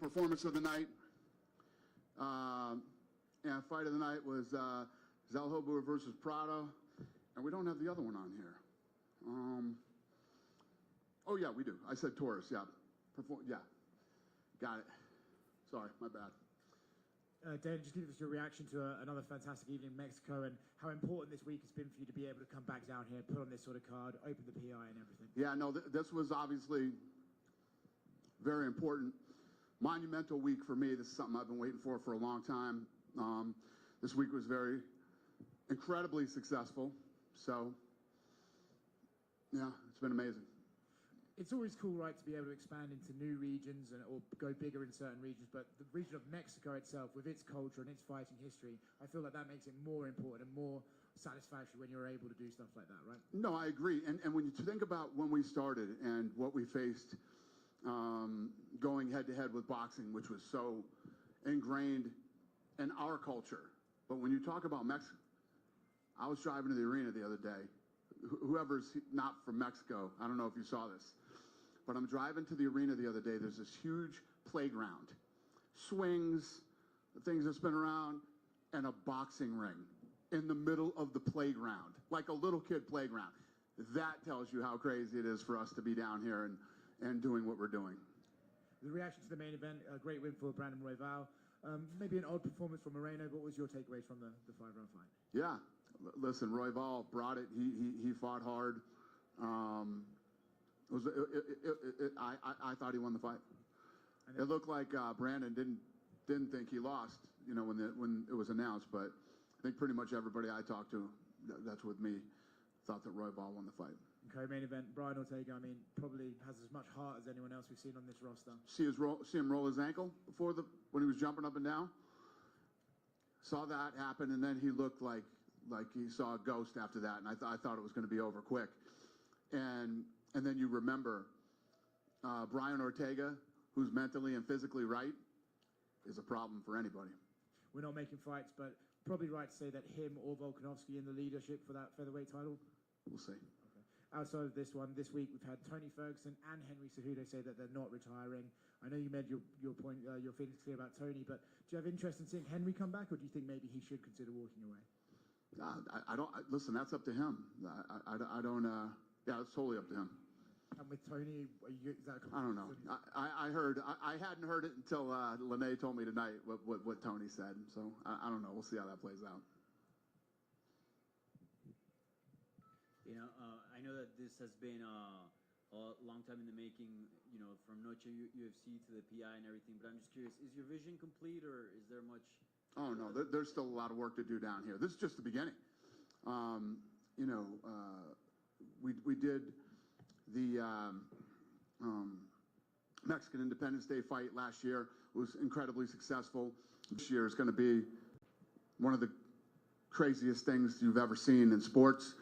performance of the night. And fight of the night was Zalhobu versus Prado. And we don't have the other one on here. Oh, yeah, we do. I said Taurus, yeah. Yeah. Got it. Sorry, my bad. Dan, just give us your reaction to another fantastic evening in Mexico and how important this week has been for you to be able to come back down here, put on this sort of card, open the PI and everything. Yeah, no, this was obviously very important. Monumental week for me. This is something I've been waiting for a long time. This week was incredibly successful. So, yeah, it's been amazing. It's always cool, right, to be able to expand into new regions or go bigger in certain regions, but the region of Mexico itself, with its culture and its fighting history, I feel like that makes it more important and more satisfactory when you're able to do stuff like that, right? No, I agree. And when you think about when we started and what we faced going head-to-head with boxing, which was so ingrained in our culture. But when you talk about Mexico, I was driving to the arena the other day. Whoever's not from Mexico, I don't know if you saw this, but I'm driving to the arena the other day. There's this huge playground, swings, things that spin around, and a boxing ring in the middle of the playground, like a little kid playground. That tells you how crazy it is for us to be down here and doing what we're doing. The reaction to the main event, a great win for Brandon Royval. Maybe an odd performance from Moreno. What was your takeaways from the 5-round fight? Yeah, listen, Royval brought it. He fought hard. I thought he won the fight. It looked like Brandon didn't think he lost, when it was announced. But I think pretty much everybody I talked to, that's with me, thought that Royval won the fight. Okay, main event, Brian Ortega, probably has as much heart as anyone else we've seen on this roster. See him roll his ankle when he was jumping up and down? Saw that happen, and then he looked like he saw a ghost after that, and I thought it was going to be over quick. And then you remember Brian Ortega, who's mentally and physically right, is a problem for anybody. We're not making fights, but probably right to say that him or Volkanovski in the leadership for that featherweight title? We'll see. Outside of this one, this week we've had Tony Ferguson and Henry Cejudo say that they're not retiring. I know you made your point, your feelings clear about Tony, but do you have interest in seeing Henry come back, or do you think maybe he should consider walking away? I don't. Listen, that's up to him. I don't. Yeah, it's totally up to him. And with Tony, is that? I don't know. I heard. I hadn't heard it until Lene told me tonight what Tony said. So I don't know. We'll see how that plays out. I know that this has been a long time in the making, from Noche UFC to the PI and everything, but I'm just curious, is your vision complete, or is there much? Oh, no, there's still a lot of work to do down here. This is just the beginning. We did the Mexican Independence Day fight last year. It was incredibly successful. This year is going to be one of the craziest things you've ever seen in sports.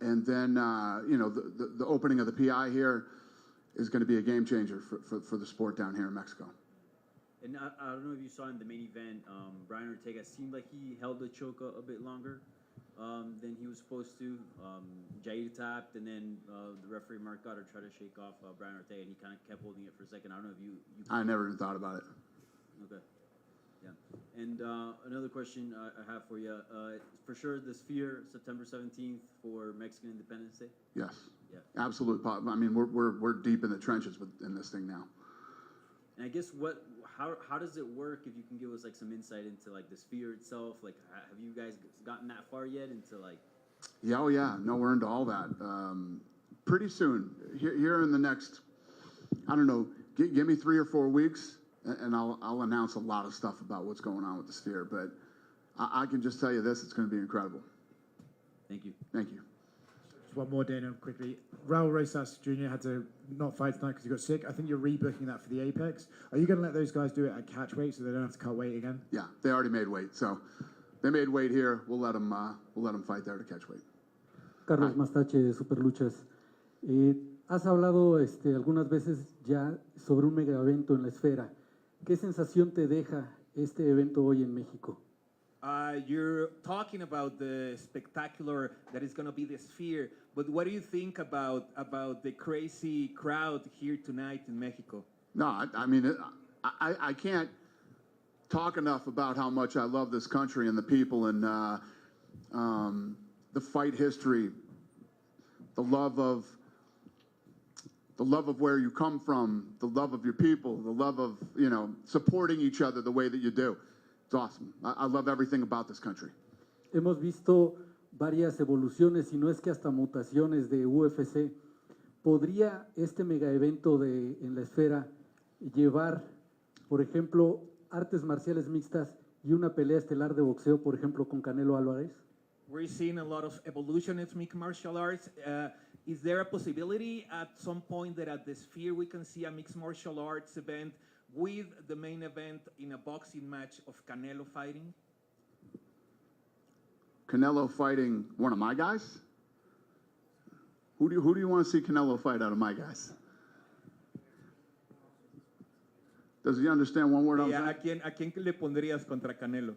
And then, the opening of the PI here is going to be a game changer for the sport down here in Mexico. And I don't know if you saw in the main event, Brian Ortega seemed like he held the choke a bit longer than he was supposed to. Jair tapped, and then the referee Mark Goddard tried to shake off Brian Ortega, and he kind of kept holding it for a second. I don't know if you I never even thought about it. Okay. Yeah. And another question I have for you. For sure, the Sphere, September 17th for Mexican Independence Day? Yes. Yeah. Absolute. We're deep in the trenches in this thing now. And I guess how does it work, if you can give us some insight into the Sphere itself? Have you guys gotten that far yet into Yeah, oh yeah. No, we're into all that. Pretty soon, here in the next, I don't know, give me 3 or 4 weeks, and I'll announce a lot of stuff about what's going on with the Sphere. But I can just tell you this: it's going to be incredible. Thank you. Thank you. Just one more, Dana, quickly. Raul Rosas Jr. had to not fight tonight because he got sick. I think you're rebooking that for the Apex. Are you going to let those guys do it at catch weight so they don't have to cut weight again? Yeah, they already made weight, so they made weight here. We'll let them fight there to catch weight. Carlos Mastache de Superluchas. Has hablado algunas veces ya sobre un mega evento en la esfera. ¿Qué sensación te deja este evento hoy en México? You're talking about the spectacular that is going to be the Sphere, but what do you think about the crazy crowd here tonight in Mexico? No, I mean, I can't talk enough about how much I love this country and the people and the fight history, the love of where you come from, the love of your people, the love of, supporting each other the way that you do. It's awesome. I love everything about this country. Hemos visto varias evoluciones, y no es que hasta mutaciones de UFC. ¿Podría este megaevento en la esfera llevar, por ejemplo, artes marciales mixtas y una pelea estelar de boxeo, por ejemplo, con Canelo Álvarez? We're seeing a lot of evolution in mixed martial arts. Is there a possibility at some point that at the Sphere we can see a mixed martial arts event with the main event in a boxing match of Canelo fighting? Canelo fighting one of my guys? Who do you want to see Canelo fight out of my guys? Does he understand one word I'm saying? ¿A quién le pondrías contra Canelo?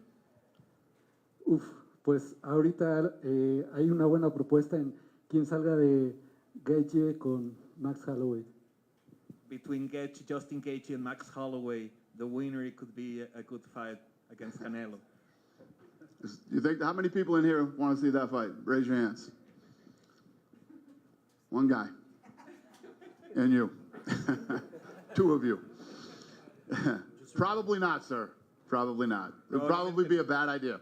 Uf, pues ahorita hay una buena propuesta en quien salga de Gaethje con Max Holloway. Between Justin Gaethje and Max Holloway, the winner it could be a good fight against Canelo. You think, how many people in here want to see that fight? Raise your hands. One guy. And you. Two of you. Probably not, sir. Probably not. It would probably be a bad idea.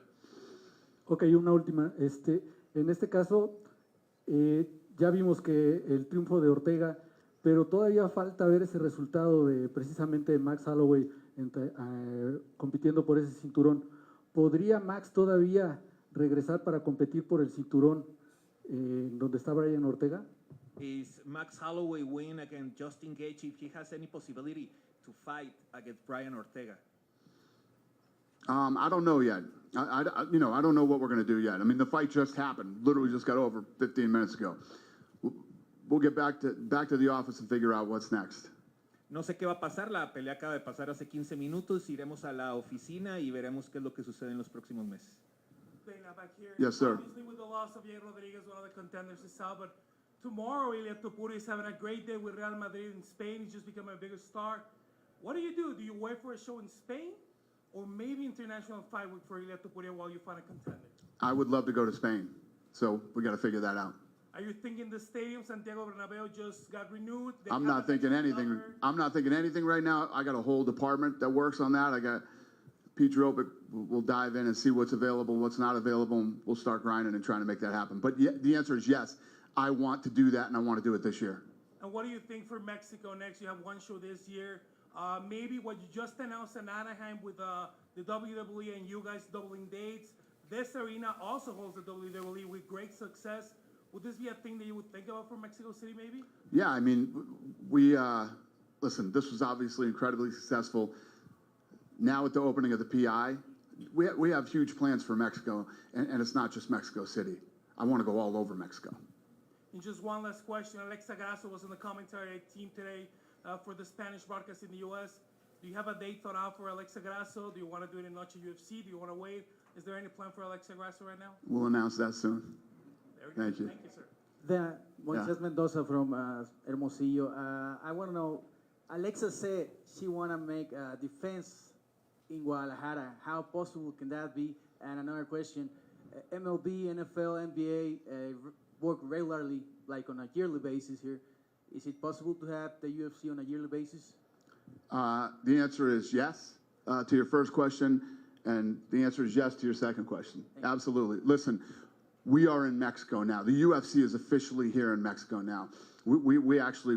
Ok, una última. En este caso, ya vimos que el triunfo de Ortega, pero todavía falta ver ese resultado de precisamente Max Holloway compitiendo por ese cinturón. ¿Podría Max todavía regresar para competir por el cinturón donde está Brian Ortega? Is Max Holloway win against Justin Gaethje if he has any possibility to fight against Brian Ortega? I don't know yet. I don't know what we're going to do yet. I mean, the fight just happened. Literally just got over 15 minutes ago. We'll get back to the office and figure out what's next. No sé qué va a pasar, la pelea acaba de pasar hace 15 minutos, iremos a la oficina y veremos qué es lo que sucede en los próximos meses. Yes, sir. Obviously, with the loss of Yair Rodriguez, one of the contenders is out, but tomorrow, Ilia Topuria is having a great day with Real Madrid in Spain. He's just become a bigger star. What do? Do you wait for a show in Spain, or maybe international fight for Ilia Topuria while you find a contender? I would love to go to Spain, so we got to figure that out. Are you thinking the stadium, Santiago Bernabeu, just got renewed? I'm not thinking anything. I'm not thinking anything right now. I got a whole department that works on that. I got Pete Dropic. We'll dive in and see what's available, what's not available, and we'll start grinding and trying to make that happen. But the answer is yes. I want to do that, and I want to do it this year. And what do you think for Mexico next? You have one show this year. Maybe what you just announced in Anaheim with the WWE and you guys doubling dates. This arena also holds the WWE with great success. Would this be a thing that you would think about for Mexico City, maybe? Yeah, I mean, we listen. This was obviously incredibly successful. Now with the opening of the PI, we have huge plans for Mexico, and it's not just Mexico City. I want to go all over Mexico. And just one last question. Alexa Grasso was on the commentary team today for the Spanish broadcast in the U.S. Do you have a date thought out for Alexa Grasso? Do you want to do it in Noche UFC? Do you want to wait? Is there any plan for Alexa Grasso right now? We'll announce that soon. Thank you. Thank you, sir. Moises Mendoza from Hermosillo. I want to know, Alexa said she want to make a defense in Guadalajara. How possible can that be? And another question, MLB, NFL, NBA work regularly, like on a yearly basis here. Is it possible to have the UFC on a yearly basis? The answer is yes to your first question, and the answer is yes to your second question. Absolutely. Listen, we are in Mexico now. The UFC is officially here in Mexico now. We actually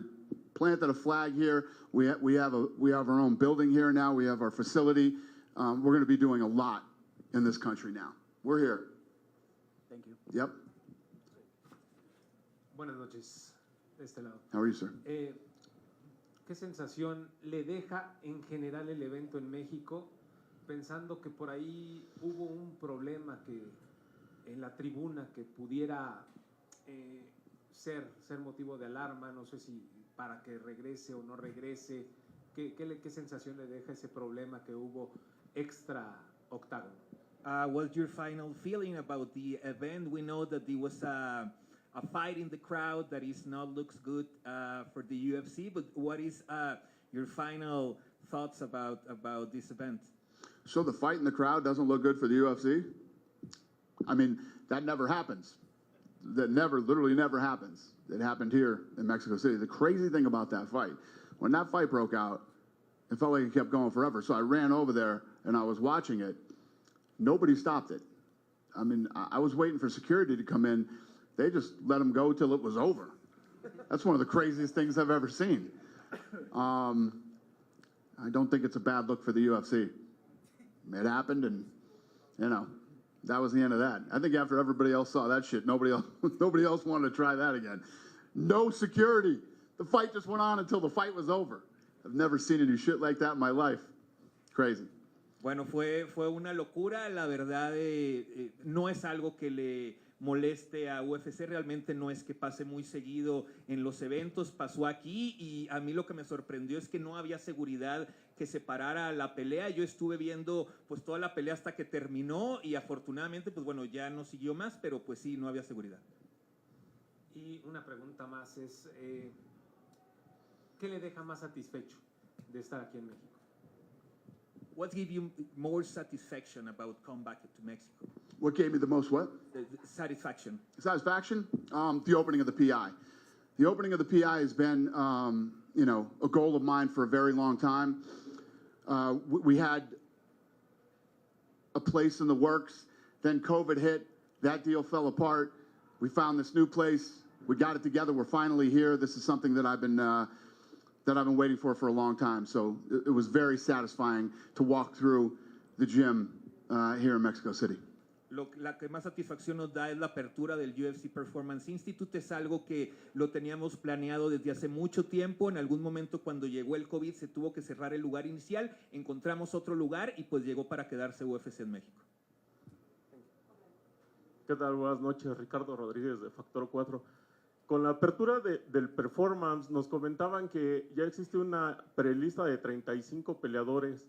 planted a flag here. We have our own building here now. We have our facility. We're going to be doing a lot in this country now. We're here. Thank you. Yep. Buenas noches, de este lado. How are you, sir? ¿Qué sensación le deja en general el evento en México, pensando que por ahí hubo un problema que en la tribuna que pudiera ser motivo de alarma? No sé si para que regrese o no regrese. ¿Qué sensación le deja ese problema que hubo extra octágono? What's your final feeling about the event? We know that there was a fight in the crowd that is not looks good for the UFC, but what is your final thoughts about this event. So the fight in the crowd doesn't look good for the UFC? I mean, that never happens. That literally never happens. It happened here in Mexico City. The crazy thing about that fight, when that fight broke out, it felt like it kept going forever. So I ran over there and I was watching it. Nobody stopped it. I mean, I was waiting for security to come in. They just let them go till it was over. That's one of the craziest things I've ever seen. I don't think it's a bad look for the UFC. It happened, and, you know, that was the end of that. I think after everybody else saw that shit, nobody else wanted to try that again. No security. The fight just went on until the fight was over. I've never seen any shit like that in my life. Crazy. Bueno, fue una locura, la verdad, no es algo que le moleste a UFC, realmente no es que pase muy seguido en los eventos, pasó aquí y a mí lo que me sorprendió es que no había seguridad que separara la pelea. Yo estuve viendo pues toda la pelea hasta que terminó y afortunadamente pues bueno, ya no siguió más, pero pues sí, no había seguridad. Y una pregunta más es, ¿qué le deja más satisfecho de estar aquí en México? What gave you more satisfaction about coming back to Mexico? What gave me the most what? The satisfaction. Satisfaction? The opening of the PI. The opening of the PI has been, you know, a goal of mine for a very long time. We had a place in the works. Then COVID hit. That deal fell apart. We found this new place. We got it together. We're finally here. This is something that I've been waiting for a long time. So it was very satisfying to walk through the gym here in Mexico City. La que más satisfacción nos da es la apertura del UFC Performance Institute. Es algo que lo teníamos planeado desde hace mucho tiempo. En algún momento cuando llegó el COVID se tuvo que cerrar el lugar inicial. Encontramos otro lugar y pues llegó para quedarse UFC en México. ¿Qué tal? Buenas noches, Ricardo Rodríguez de Factor 4. Con la apertura del performance nos comentaban que ya existe una prelista de 35 peleadores.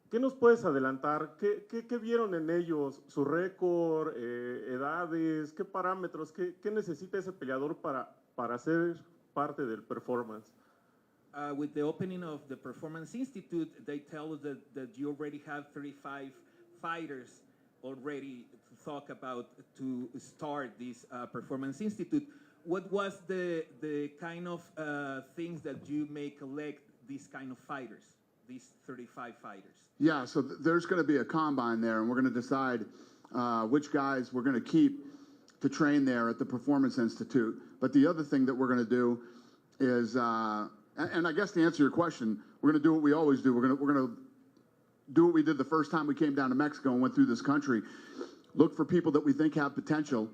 ¿Qué nos puedes adelantar? ¿Qué vieron en ellos? ¿Su récord? ¿Edades? ¿Qué parámetros? ¿Qué necesita ese peleador para ser parte del performance? With the opening of the Performance Institute, they tell us that you already have 35 fighters already to talk about to start this Performance Institute. What was the kind of things that you may collect these kind of fighters, these 35 fighters? Yeah, so there's going to be a combine there, and we're going to decide which guys we're going to keep to train there at the Performance Institute. But the other thing that we're going to do is, and I guess to answer your question, we're going to do what we always do. We're going to do what we did the first time we came down to Mexico and went through this country. Look for people that we think have potential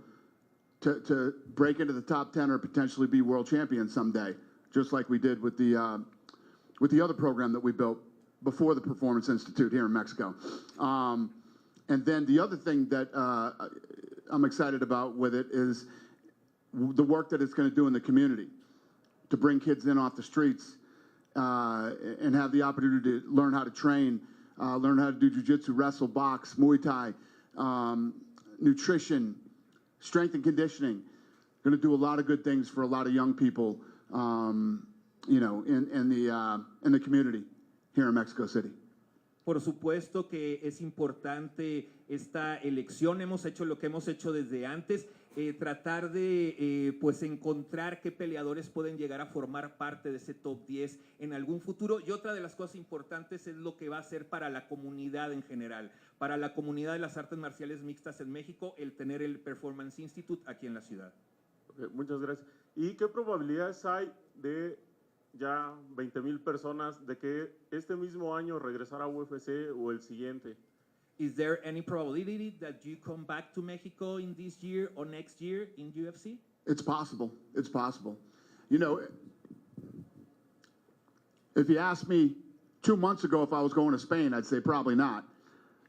to break into the top 10 or potentially be world champions someday, just like we did with the other program that we built before the Performance Institute here in Mexico. And then the other thing that I'm excited about with it is the work that it's going to do in the community to bring kids in off the streets and have the opportunity to learn how to train, learn how to do jiu-jitsu, wrestle, box, Muay Thai, nutrition, strength and conditioning. Going to do a lot of good things for a lot of young people, you know, in the community here in Mexico City. Por supuesto que es importante esta elección. Hemos hecho lo que hemos hecho desde antes, tratar de pues encontrar qué peleadores pueden llegar a formar parte de ese top 10 en algún futuro. Y otra de las cosas importantes es lo que va a ser para la comunidad en general, para la comunidad de las artes marciales mixtas en México, el tener el Performance Institute aquí en la ciudad. Okay, muchas gracias. ¿Y qué probabilidades hay de ya 20,000 personas de que este mismo año regresara a UFC o el siguiente? Is there any probability that you come back to Mexico in this year or next year in UFC? It's possible. It's possible. You know, if you asked me 2 months ago if I was going to Spain, I'd say probably not.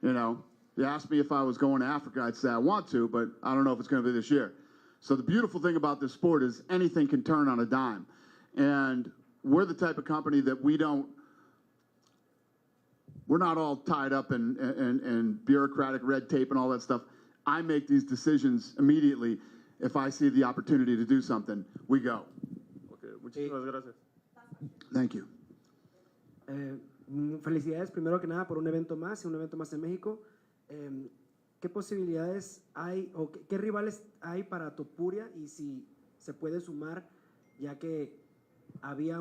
You know, if you asked me if I was going to Africa, I'd say I want to, but I don't know if it's going to be this year. So the beautiful thing about this sport is anything can turn on a dime. And we're the type of company that we're not all tied up in bureaucratic red tape and all that stuff. I make these decisions immediately. If I see the opportunity to do something, we go. Okay, muchísimas gracias. Thank you. Felicidades primero que nada por un evento más en México. ¿Qué posibilidades hay o qué rivales hay para Topuria y si se puede sumar, ya que había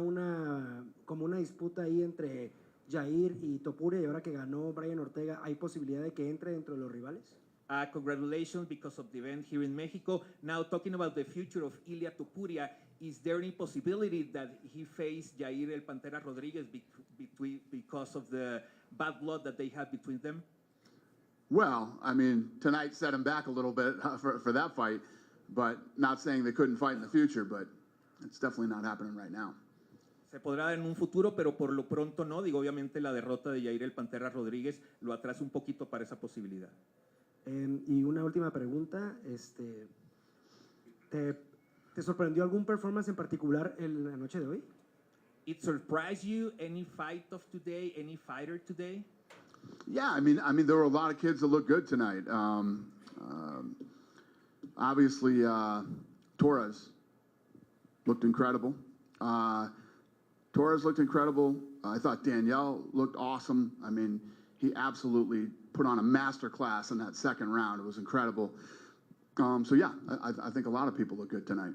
como una disputa ahí entre Jair y Topuria y ahora que ganó Brian Ortega, ¿hay posibilidad de que entre dentro de los rivales? Congratulations because of the event here in Mexico. Now, talking about the future of Ilia Topuria, is there any possibility that he faced Jair El Pantera Rodriguez because of the bad blood that they had between them? Well, I mean, tonight set him back a little bit for that fight, but not saying they couldn't fight in the future, but it's definitely not happening right now. Se podrá dar en un futuro, pero por lo pronto no. Digo, obviamente la derrota de Jair El Pantera Rodríguez lo atrasa un poquito para esa posibilidad. Y una última pregunta, ¿te sorprendió algún performance en particular en la noche de hoy? It surprised you, any fight of today, any fighter today? Yeah, I mean, there were a lot of kids that looked good tonight. Obviously, Torres looked incredible. Torres looked incredible. I thought Danielle looked awesome. I mean, he absolutely put on a master class in that second round. It was incredible. So yeah, I think a lot of people look good tonight.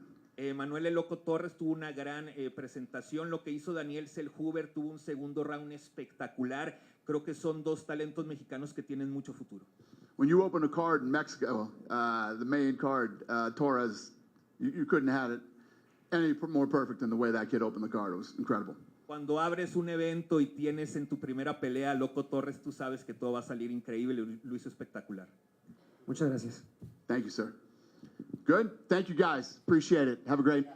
Manuel El Loco Torres tuvo una gran presentación. Lo que hizo Daniel Selhuber tuvo un segundo round espectacular. Creo que son dos talentos mexicanos que tienen mucho futuro. When you open a card in Mexico, the main card, Torres, you couldn't have had it any more perfect than the way that kid opened the card. It was incredible. Cuando abres un evento y tienes en tu primera pelea a Loco Torres, tú sabes que todo va a salir increíble. Lo hizo espectacular. Muchas gracias. Thank you, sir. Good. Thank you, guys. Appreciate it. Have a great night.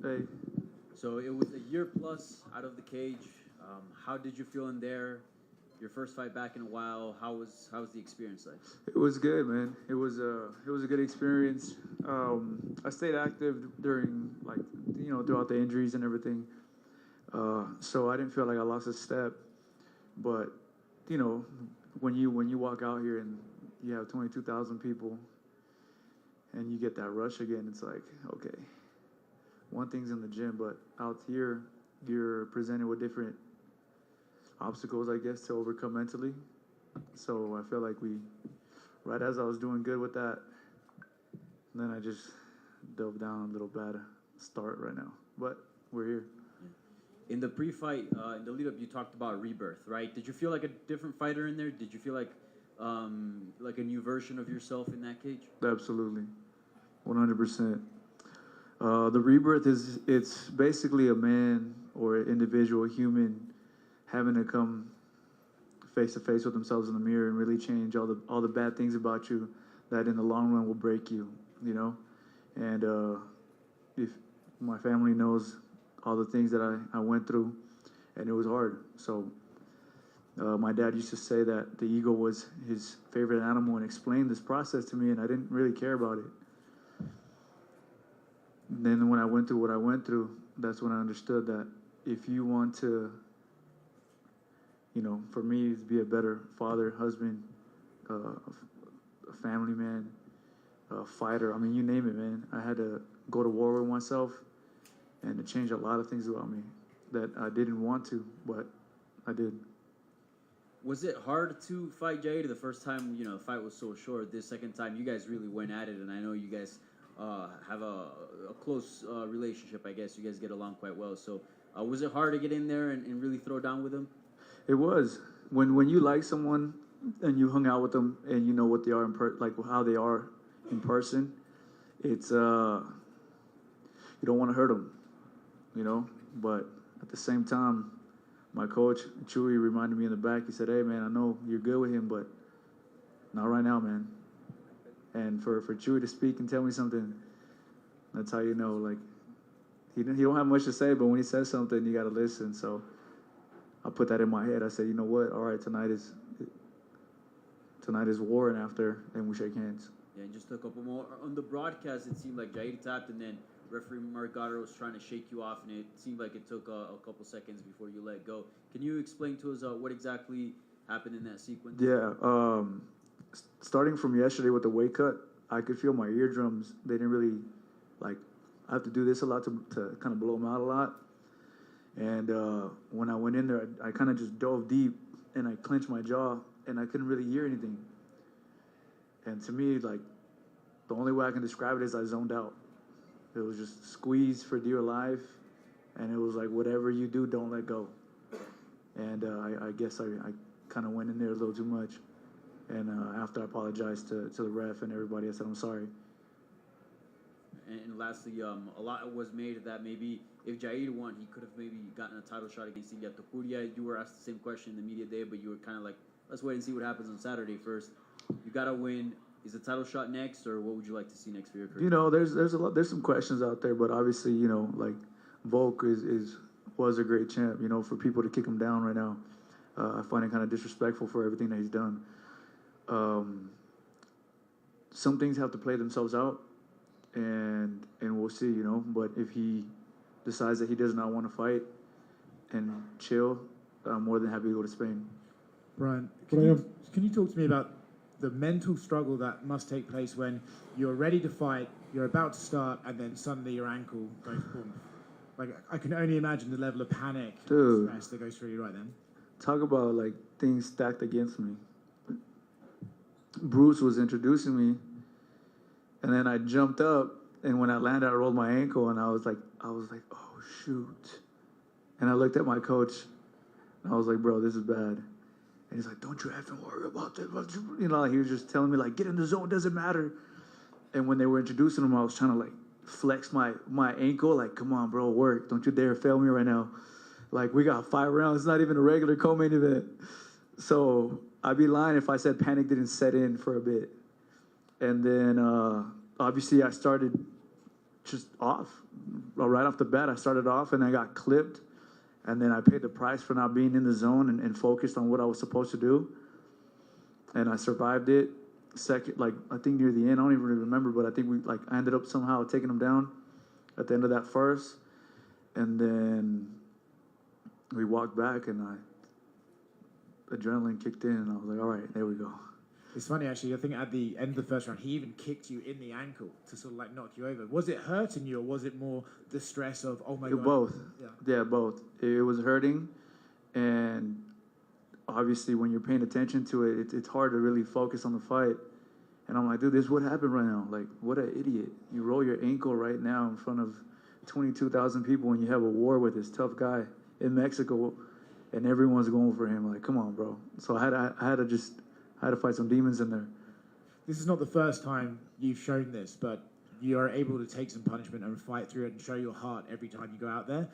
Hey, So it was a year plus out of the cage. How did you feel in there? Your first fight back in a while. How was the experience like? it was good, man. It was a good experience. I stayed active during throughout the injuries and everything. So I didn't feel like I lost a step. But when you walk out here and you have 22,000 people and you get that rush again, it's like, okay, one thing's in the gym, but out here you're presented with different obstacles, I guess, to overcome mentally. So I feel like right as I was doing good with that, then I just dove down a little bad start right now. But we're here. In the pre-fight, in the lead-up, you talked about rebirth, right? Did you feel like a different fighter in there? Did you feel like a new version of yourself in that cage? Absolutely, 100%. The rebirth it's basically a man or an individual human having to come face to face with themselves in the mirror and really change all the bad things about you that in the long run will break you, And if my family knows all the things that I went through, and it was hard. So my dad used to say that the eagle was his favorite animal and explained this process to me, and I didn't really care about it. And then when I went through what I went through, that's when I understood that if you want to, for me, to be a better father, husband, a family man, a fighter, I mean, you name it, man. I had to go to war with myself and to change a lot of things about me that I didn't want to, but I did. Was it hard to fight Jair the first time? The fight was so short. This second time, you guys really went at it, and I know you guys have a close relationship. I guess you guys get along quite well. So was it hard to get in there and really throw down with him? It was. When you like someone and you hung out with them and you know what they are like how they are in person, it's you don't want to hurt them, But at the same time, my coach Chewy reminded me in the back. He said, "Hey man, I know you're good with him, but not right now, man." And for Chewy to speak and tell me something, that's how you know. Like he don't have much to say, but when he says something, you got to listen. So I put that in my head. I said, you know what? All right, tonight is war, and after, then we shake hands. Yeah, and just a couple more. On the broadcast, it seemed like Jair tapped, and then referee Mark Goddard was trying to shake you off, and it seemed like it took a couple seconds before you let go. Can you explain to us what exactly happened in that sequence? Yeah, starting from yesterday with the weight cut, I could feel my eardrums. They didn't really, I have to do this a lot to kind of blow them out a lot. And when I went in there, I kind of just dove deep, and I clenched my jaw, and I couldn't really hear anything. And to me, the only way I can describe it is I zoned out. It was just squeeze for dear life, and it was like, whatever you do, don't let go. And I guess I kind of went in there a little too much. And after I apologized to the ref and everybody, I said, I'm sorry. And lastly, a lot was made that maybe if Jair won, he could have maybe gotten a title shot against Ilya Topuria. You were asked the same question in the media day, but you were kind of like, let's wait and see what happens on Saturday first. You got to win. Is the title shot next, or what would you like to see next for your career? There's some questions out there, but obviously, Volk was a great champ. For people to kick him down right now, I find it kind of disrespectful for everything that he's done. Some things have to play themselves out, and we'll see, But if he decides that he does not want to fight and chill, I'm more than happy to go to Spain. Brian, can you talk to me about the mental struggle that must take place when you're ready to fight, you're about to start, and then suddenly your ankle goes boom? I can only imagine the level of panic and stress that goes through you right then. Talk about things stacked against me. Bruce was introducing me, and then I jumped up, and when I landed, I rolled my ankle, and I was like, oh shoot. And I looked at my coach, and I was like, bro, this is bad. And he's like, don't you have to worry about that. He was just telling me, get in the zone, doesn't matter. And when they were introducing him, I was trying to, flex my ankle. Come on, bro, work. Don't you dare fail me right now. We got 5 rounds. It's not even a regular co-main event. So I'd be lying if I said panic didn't set in for a bit. And then, obviously, I started just off. Right off the bat, I started off and I got clipped. And then I paid the price for not being in the zone and focused on what I was supposed to do. And I survived it. Second, like, I think near the end, I don't even remember, but I think I ended up somehow taking him down at the end of that first. And then we walked back and adrenaline kicked in and I was like, all right, there we go. It's funny, actually. I think at the end of the first round, he even kicked you in the ankle to sort of like knock you over. Was it hurting you, or was it more the stress of, oh my God? Both. Yeah. Yeah, both. It was hurting, and obviously when you're paying attention to it, it's hard to really focus on the fight. And I'm like, dude, this is what happened right now. Like, what an idiot. You roll your ankle right now in front of 22,000 people when you have a war with this tough guy in Mexico, and everyone's going for him. Like, come on, bro. So I had to fight some demons in there. This is not the first time you've shown this, but you are able to take some punishment and fight through it and show your heart every time you go out there.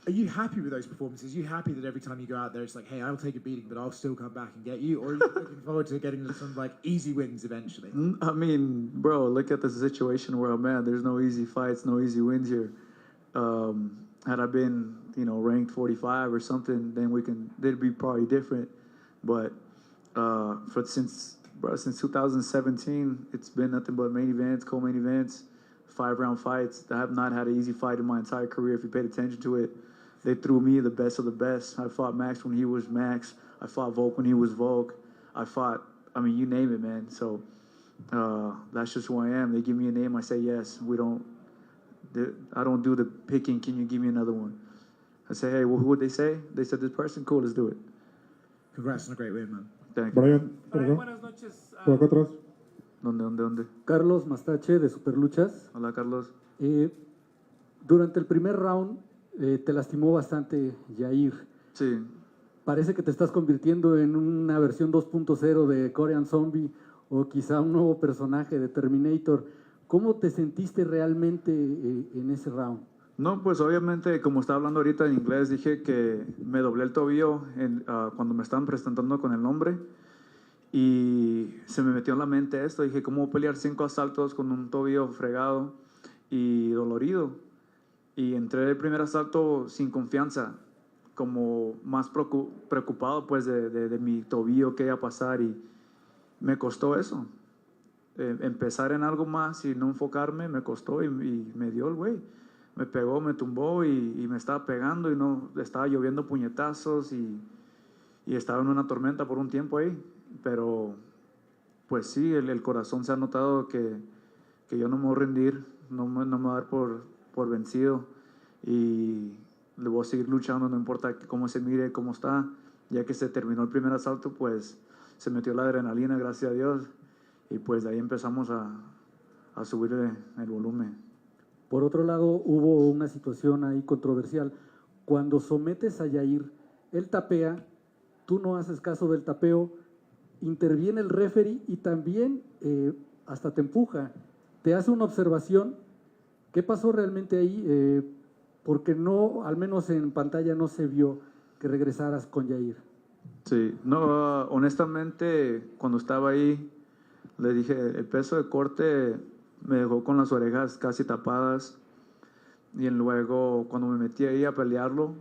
Are you happy with those performances? Are you happy that every time you go out there, it's like, hey, I'll take a beating, but I'll still come back and get you? Or are you looking forward to getting some like easy wins eventually? I mean, bro, look at the situation where I'm at. There's no easy fights, no easy wins here. Had I been, ranked 45 or something, then it'd be probably different. But since 2017, it's been nothing but main events, co-main events, 5-round fights. I have not had an easy fight in my entire career. If you paid attention to it, they threw me the best of the best. I fought Max when he was Max. I fought Volk when he was Volk. You name it, man. So that's just who I am. They give me a name, I say yes. I don't do the picking, can you give me another one? I say, hey, well, who would they say? They said this person, cool, let's do it. Congrats on a great win, man. Thank you. Brian, Buenas noches. por acá atrás. ¿Dónde? Carlos Mastache de Superluchas. Hola, Carlos. Durante el primer round te lastimó bastante Jair. Sí. Parece que te estás convirtiendo en una versión 2.0 de Korean Zombie o quizá un nuevo personaje de Terminator. ¿Cómo te sentiste realmente en ese round? No, pues obviamente, como estaba hablando ahorita en inglés, dije que me doblé el tobillo cuando me estaban presentando con el nombre y se me metió en la mente esto. Dije, ¿cómo pelear 5 asaltos con un tobillo fregado y dolorido? Y entré el primer asalto sin confianza, como más preocupado pues de mi tobillo, qué iba a pasar, y me costó eso. Empezar en algo más y no enfocarme me costó y me dio el güey. Me pegó, me tumbó y me estaba pegando y no estaba lloviendo puñetazos y estaba en una tormenta por un tiempo ahí. Pero pues sí, el corazón se ha notado que yo no me voy a rendir, no me voy a dar por vencido y le voy a seguir luchando, no importa cómo se mire, cómo está. Ya que se terminó el primer asalto, pues se metió la adrenalina, gracias a Dios, y pues de ahí empezamos a subir el volumen. Por otro lado, hubo una situación ahí controversial. Cuando sometes a Jair, él tapea, tú no haces caso del tapeo, interviene el referee y también hasta te empuja, te hace una observación. ¿Qué pasó realmente ahí? Porque no, al menos en pantalla no se vio que regresaras con Jair. Sí, no, honestamente, cuando estaba ahí, le dije, el peso de corte me dejó con las orejas casi tapadas, y luego cuando me metí ahí a pelearlo,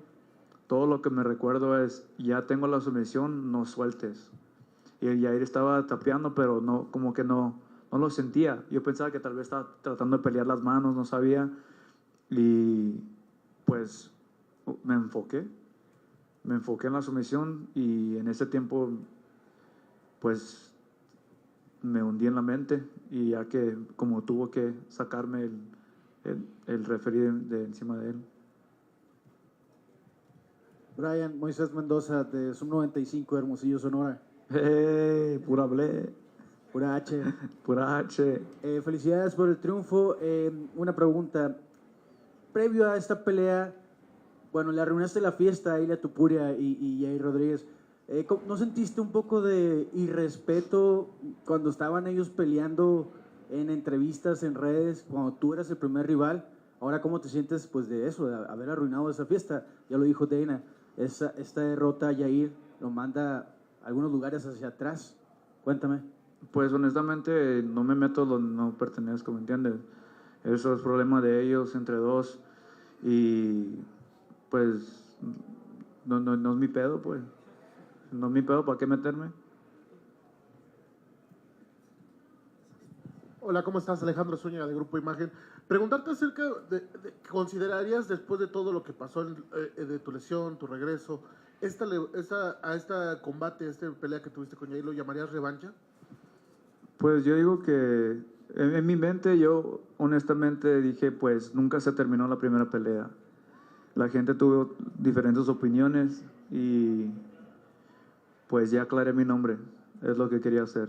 todo lo que me recuerdo es, ya tengo la sumisión, no sueltes. Y el Jair estaba tapeando, pero no, como que no lo sentía. Yo pensaba que tal vez estaba tratando de pelear las manos, no sabía, y pues me enfoqué en la sumisión, y en ese tiempo pues me hundí en la mente, y ya que como tuvo que sacarme el referee de encima de él. Brian, Moisés Mendoza de Sub 95, Hermosillo, Sonora. Pura ble. Pura H. Pura H. Felicidades por el triunfo. Una pregunta. Previo a esta pelea, bueno, le arruinaste la fiesta a Ilia Tupuria y Jair Rodríguez. ¿No sentiste un poco de irrespeto cuando estaban ellos peleando en entrevistas, en redes, cuando tú eras el primer rival? Ahora, ¿cómo te sientes pues de eso, de haber arruinado esa fiesta? Ya lo dijo Dana, esta derrota a Jair lo manda a algunos lugares hacia atrás. Cuéntame. Pues honestamente no me meto donde no pertenezco, ¿me entiendes? Eso es problema de ellos entre dos y pues no es mi pedo, pues. No es mi pedo, ¿para qué meterme? Hola, ¿cómo estás? Alejandro Zúñiga, de Grupo Imagen. Preguntarte acerca ¿considerarías después de todo lo que pasó de tu lesión, tu regreso, a este combate, esta pelea que tuviste con Yair, lo llamarías revancha? Pues yo digo que en mi mente yo honestamente dije, pues nunca se terminó la primera pelea. La gente tuvo diferentes opiniones y pues ya aclaré mi nombre, es lo que quería hacer.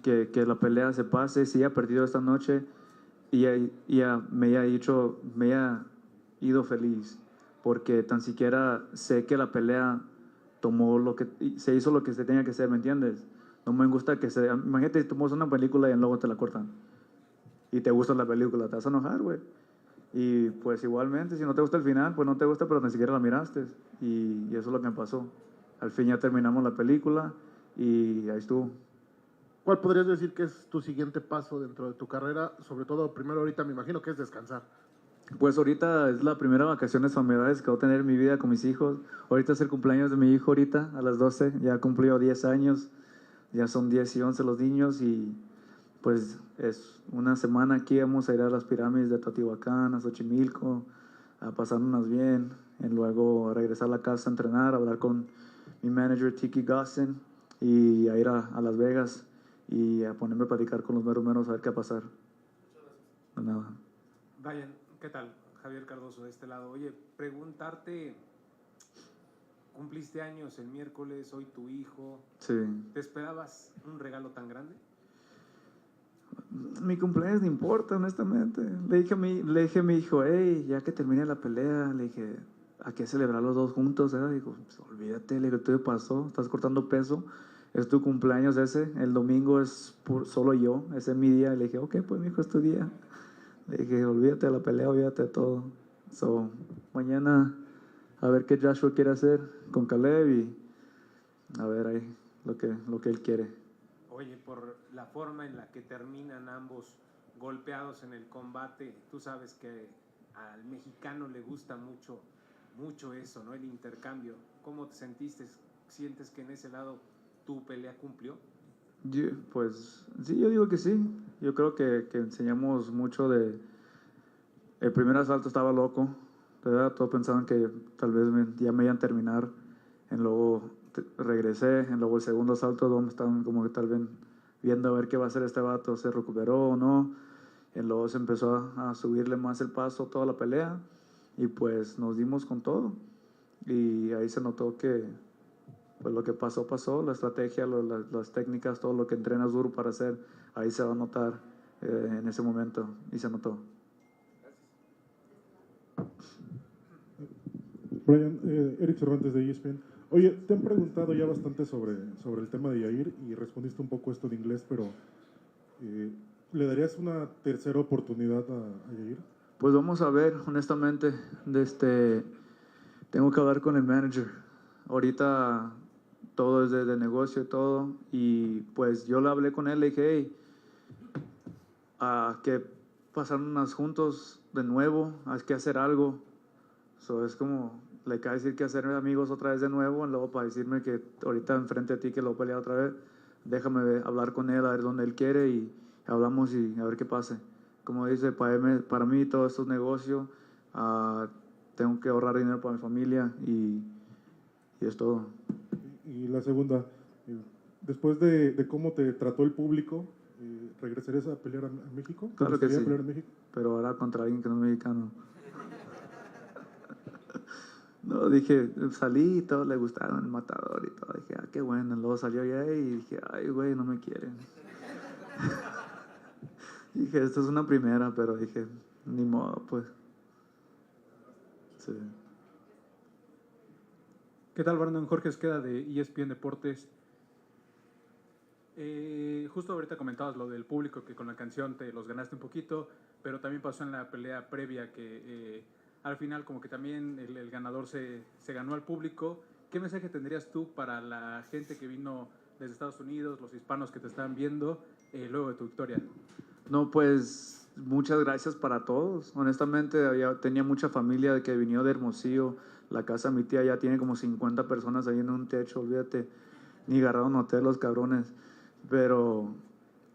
Que la pelea se pase, si haya perdido esta noche y me haya ido feliz, porque tan siquiera sé que la pelea se hizo lo que se tenía que hacer, ¿me entiendes? No me gusta imagínate si tomas una película y luego te la cortan y te gusta la película, te vas a enojar, güey. Y pues igualmente, si no te gusta el final, pues no te gusta, pero ni siquiera la miraste. Y eso es lo que me pasó. Al fin ya terminamos la película y ahí estuvo. ¿Cuál podrías decir que es tu siguiente paso dentro de tu carrera? Sobre todo, primero ahorita me imagino que es descansar. Pues ahorita es la primera vacaciones familiares que voy a tener en mi vida con mis hijos. Ahorita es el cumpleaños de mi hijo ahorita, a las 12. Ya cumplió 10 años. Ya son 10 y 11 los niños y pues es una semana aquí. Vamos a ir a las pirámides de Teotihuacán, a Xochimilco, a pasárnoslas bien. Y luego a regresar a la casa a entrenar, a hablar con mi manager Tiki Gossen y a ir a Las Vegas y a ponerme a platicar con los meros a ver qué va a pasar. De nada. Brian, ¿qué tal? Javier Cardoso de este lado. Oye, preguntarte, cumpliste años el miércoles, hoy tu hijo. Sí. ¿Te esperabas un regalo tan grande? Mi cumpleaños no importa, honestamente. Le dije a mi hijo, hey, ya que termine la pelea, le dije, ¿a qué celebrar los dos juntos? Dijo, pues, olvídate, le dije, ¿qué te pasó? Estás cortando peso. Es tu cumpleaños ese, el domingo es solo yo, ese es mi día. Le dije, ok, pues mi hijo, es tu día. Le dije, olvídate de la pelea, olvídate de todo. So, mañana a ver qué Joshua quiere hacer con Caleb y a ver ahí lo que él quiere. Oye, por la forma en la que terminan ambos golpeados en el combate, tú sabes que al mexicano le gusta mucho eso, ¿no? El intercambio. ¿Cómo te sentiste? ¿Sientes que en ese lado tu pelea cumplió? Pues sí, yo digo que sí. Yo creo que enseñamos mucho de... El primer asalto estaba loco, ¿verdad? Todos pensaban que tal vez ya me iban a terminar. Luego regresé, luego el segundo asalto donde estaban como que tal vez viendo a ver qué va a hacer este vato, se recuperó o no. Luego se empezó a subirle más el paso toda la pelea y pues nos dimos con todo. Y ahí se notó que pues lo que pasó, la estrategia, las técnicas, todo lo que entrenas duro para hacer, ahí se va a notar en ese momento y se notó. Brian, Eric Cervantes de ESPN. Oye, te han preguntado ya bastante sobre el tema de Yair y respondiste un poco esto en inglés, pero ¿le darías una tercera oportunidad a Yair? Pues vamos a ver, honestamente, tengo que hablar con el manager. Ahorita todo es de negocio y todo, y pues yo le hablé con él, le dije, hey, que pasarnos juntos de nuevo, hay que hacer algo. So, es como, le cae decir que hacer amigos otra vez de nuevo, y luego para decirme que ahorita enfrente de ti que lo pelea otra vez, déjame hablar con él, a ver dónde él quiere y hablamos y a ver qué pase. Como dice, para mí todo esto es negocio, tengo que ahorrar dinero para mi familia y es todo. Y la segunda, después de cómo te trató el público, ¿regresarías a pelear a México? Claro que sí, pelear en México? pero ahora contra alguien que no es mexicano. No, dije, salí y todos le gustaron el matador y todo. Dije, qué bueno. Luego salió ya y dije, ay, güey, no me quieren. Dije, esto es una primera, pero dije, ni modo, pues. Sí. ¿Qué tal, Brandon? Jorge Esqueda de ESPN Deportes. Justo ahorita comentabas lo del público, que con la canción te los ganaste un poquito, pero también pasó en la pelea previa que al final como que también el ganador se ganó al público. ¿Qué mensaje tendrías tú para la gente que vino desde Estados Unidos, los hispanos que te estaban viendo luego de tu victoria? No, pues muchas gracias para todos. Honestamente, tenía mucha familia que vino de Hermosillo. La casa de mi tía ya tiene como 50 personas ahí en un techo, olvídate. Ni agarraron hotel los cabrones. Pero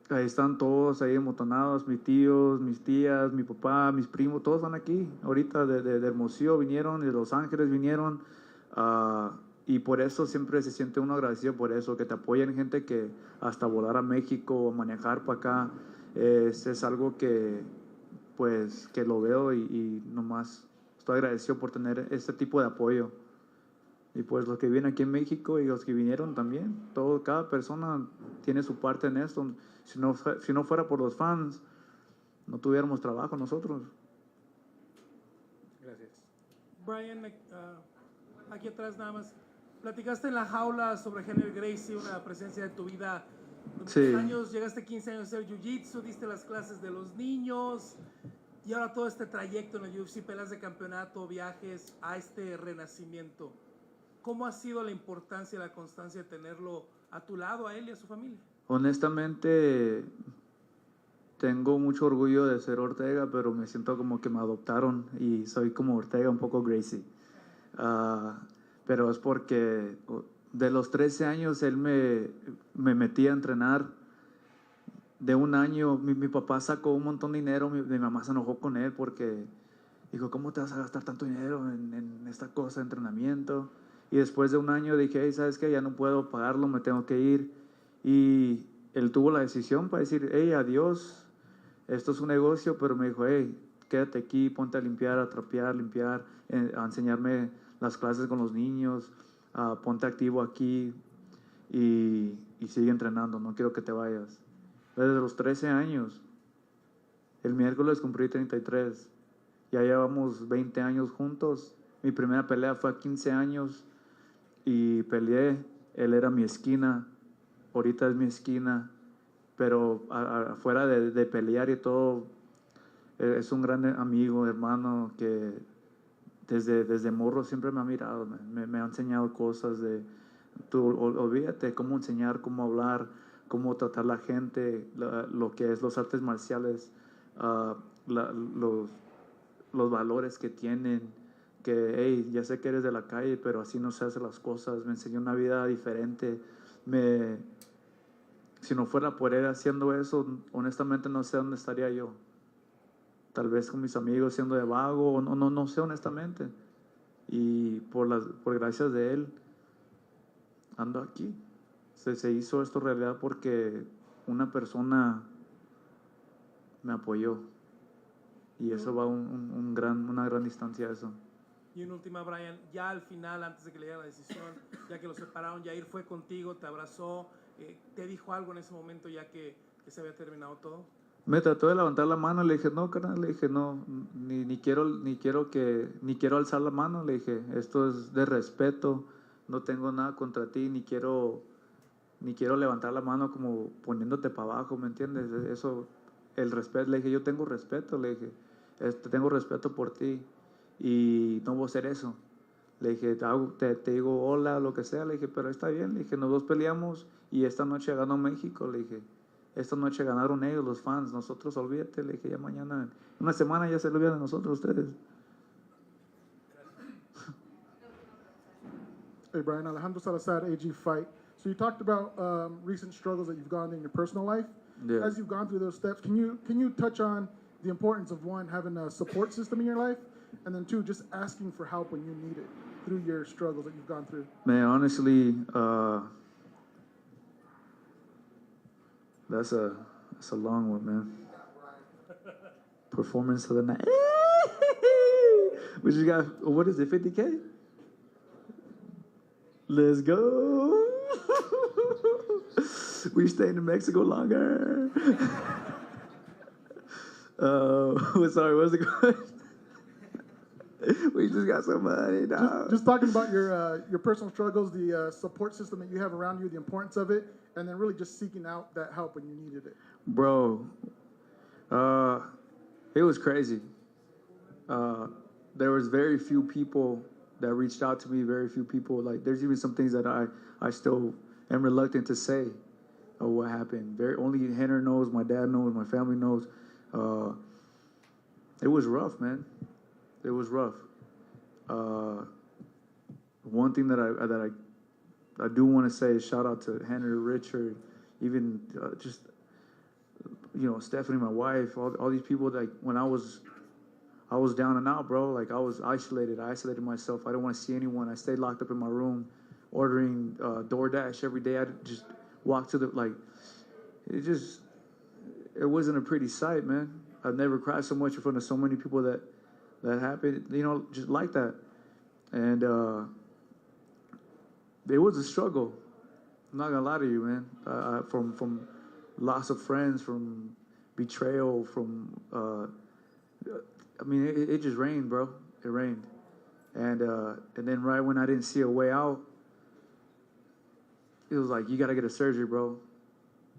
ahí están todos ahí emotonados, mis tíos, mis tías, mi papá, mis primos, todos están aquí. Ahorita de Hermosillo vinieron, de Los Ángeles vinieron. Y por eso siempre se siente uno agradecido por eso, que te apoyen gente que hasta volar a México o manejar para acá. Es algo que, pues, que lo veo y nomás estoy agradecido por tener este tipo de apoyo. Y pues los que vienen aquí en México y los que vinieron también, cada persona tiene su parte en esto. Si no fuera por los fans, no tuviéramos trabajo nosotros. Gracias. Brian, aquí atrás nada más. Platicaste en la jaula sobre Henry Gracie, una presencia de tu vida. Sí. Años, llegaste 15 años a hacer jiu-jitsu, diste las clases de los niños y ahora todo este trayecto en el UFC, peleas de campeonato, viajes a este renacimiento. ¿Cómo ha sido la importancia y la constancia de tenerlo a tu lado, a él y a su familia? Honestamente, tengo mucho orgullo de ser Ortega, pero me siento como que me adoptaron y soy como Ortega, un poco Gracie. Pero es porque de los 13 años él me metía a entrenar. De un año mi papá sacó un montón de dinero, mi mamá se enojó con él porque dijo, ¿cómo te vas a gastar tanto dinero en esta cosa de entrenamiento? Y después de un año dije, hey, ¿sabes qué? Ya no puedo pagarlo, me tengo que ir. Y él tuvo la decisión para decir, hey, adiós, esto es un negocio, pero me dijo, hey, quédate aquí, ponte a limpiar, a trapear, limpiar, a enseñarme las clases con los niños, ponte activo aquí y sigue entrenando, no quiero que te vayas. Desde los 13 años, el miércoles cumplí 33, ya llevamos 20 años juntos. Mi primera pelea fue a 15 años y peleé, él era mi esquina, ahorita es mi esquina, pero afuera de pelear y todo, es un gran amigo, hermano, que desde morro siempre me ha mirado, me ha enseñado cosas olvídate cómo enseñar, cómo hablar, cómo tratar a la gente, lo que es los artes marciales, los valores que tienen, que, hey, ya sé que eres de la calle, pero así no se hacen las cosas, me enseñó una vida diferente, si no fuera por él haciendo eso, honestamente no sé dónde estaría yo. Tal vez con mis amigos siendo de vago, no sé honestamente. Y por gracias de él, ando aquí. Se hizo esto realidad porque una persona me apoyó. Y eso va una gran distancia a eso. Y una última, Brian, ya al final, antes de que le diera la decisión, ya que lo separaron, Jair fue contigo, te abrazó, te dijo algo en ese momento ya que se había terminado todo. Me trató de levantar la mano, le dije, no, carnal, le dije, no, ni quiero alzar la mano, le dije, esto es de respeto, no tengo nada contra ti, ni quiero levantar la mano como poniéndote para abajo, ¿me entiendes? Eso, el respeto, le dije, yo tengo respeto, le dije, tengo respeto por ti y no voy a hacer eso. Le dije, te digo hola, lo que sea, le dije, pero está bien, le dije, nosotros peleamos y esta noche ganó México, le dije. Esta noche ganaron ellos, los fans. Nosotros, olvídate, le dije, ya mañana, una semana ya se olvidan de nosotros ustedes. Hey, Brian, Alejandro Salazar, AG Fight. So you talked about recent struggles that you've gone in your personal life. Yeah. As you've gone through those steps, can you touch on the importance of, one, having a support system in your life, and then two, just asking for help when you need it through your struggles that you've gone through? Man, honestly, that's a long one, man. Performance of the night. We just got, what is it, 50K? Let's go. We staying in Mexico longer. Sorry, what's the question? We just got some money now. Just talking about your personal struggles, the support system that you have around you, the importance of it, and then really just seeking out that help when you needed it. Bro, it was crazy. There was very few people that reached out to me, very few people. Like, there's even some things that I still am reluctant to say of what happened. Only Henry knows, my dad knows, my family knows. It was rough, man. It was rough. One thing that I do want to say is shout out to Henry, Richard, even just Stephanie, my wife, all these people that when I was down and out, bro. Like I was isolated. I isolated myself. I didn't want to see anyone. I stayed locked up in my room, ordering DoorDash every day. I just walked to the it wasn't a pretty sight, man. I've never cried so much in front of so many people that happened, just like that. And it was a struggle. I'm not gonna lie to you, man. From loss of friends, from betrayal, from it just rained, bro. It rained, and then right when I didn't see a way out, it was like, you gotta get a surgery, bro.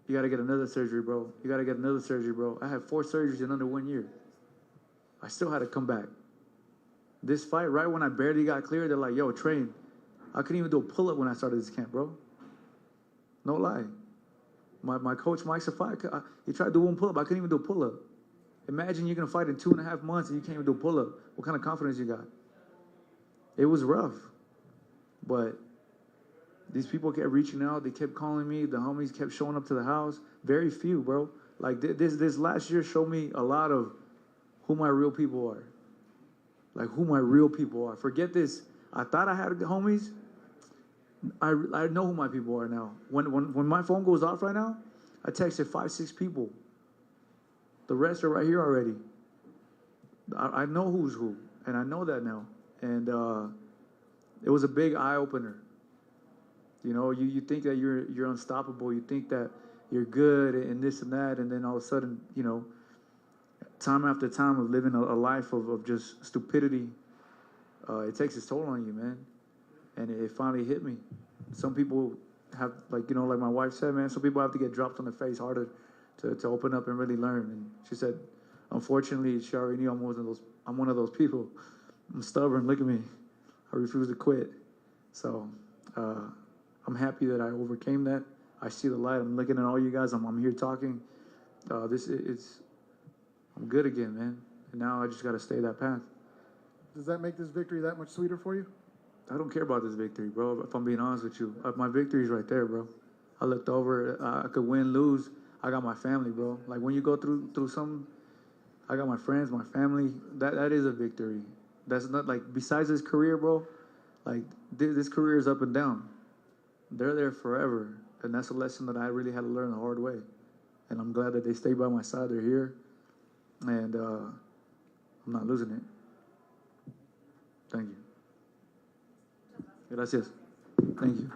You gotta get another surgery, bro. You gotta get another surgery, bro. I had 4 surgeries in under 1 year. I still had to come back. This fight, right when I barely got cleared, they're like, yo, train. I couldn't even do a pull-up when I started this camp, bro. No lie. My coach, Mike Safai, he tried to do one pull-up. I couldn't even do a pull-up. Imagine you're going to fight in 2.5 months and you can't even do a pull-up. What kind of confidence you got? It was rough. But these people kept reaching out. They kept calling me. The homies kept showing up to the house. Very few, bro. Like this last year showed me a lot of who my real people are. Like who my real people are. Forget this. I thought I had homies. I know who my people are now. When my phone goes off right now, I texted 5, 6 people. The rest are right here already. I know who's who, and I know that now. And it was a big eye opener. You think that you're unstoppable. You think that you're good and this and that, and then all of a sudden, time after time of living a life of just stupidity, it takes its toll on you, man. And it finally hit me. Some people have, like my wife said, man, some people have to get dropped on the face harder to open up and really learn. And she said, unfortunately, she already knew I'm one of those people. I'm stubborn. Look at me. I refuse to quit. So I'm happy that I overcame that. I see the light. I'm looking at all you guys. I'm here talking. I'm good again, man. And now I just got to stay that path. Does that make this victory that much sweeter for you? I don't care about this victory, bro. If I'm being honest with you, my victory's right there, bro. I looked over. I could win, lose. I got my family, bro. Like when you go through something, I got my friends, my family. That is a victory. That's not like besides this career, bro. Like this career is up and down. They're there forever, and that's a lesson that I really had to learn the hard way. And I'm glad that they stayed by my side. They're here, and I'm not losing it. Thank you. Gracias. Thank you.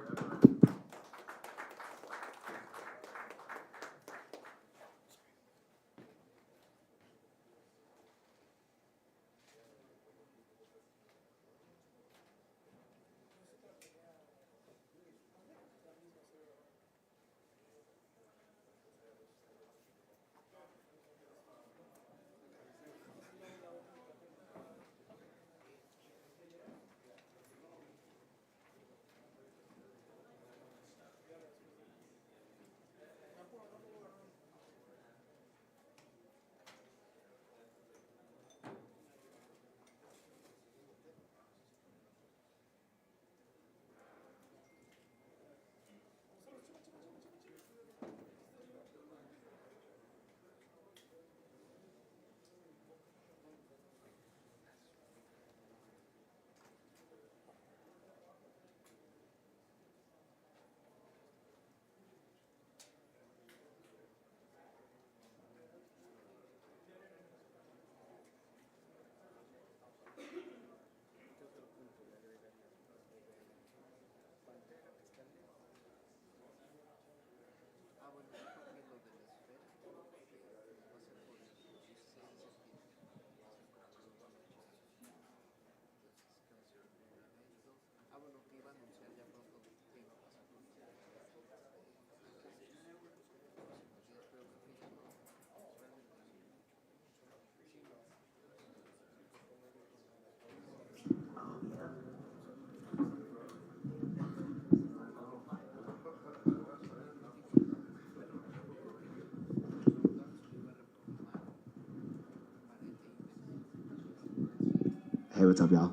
what's up, y'all?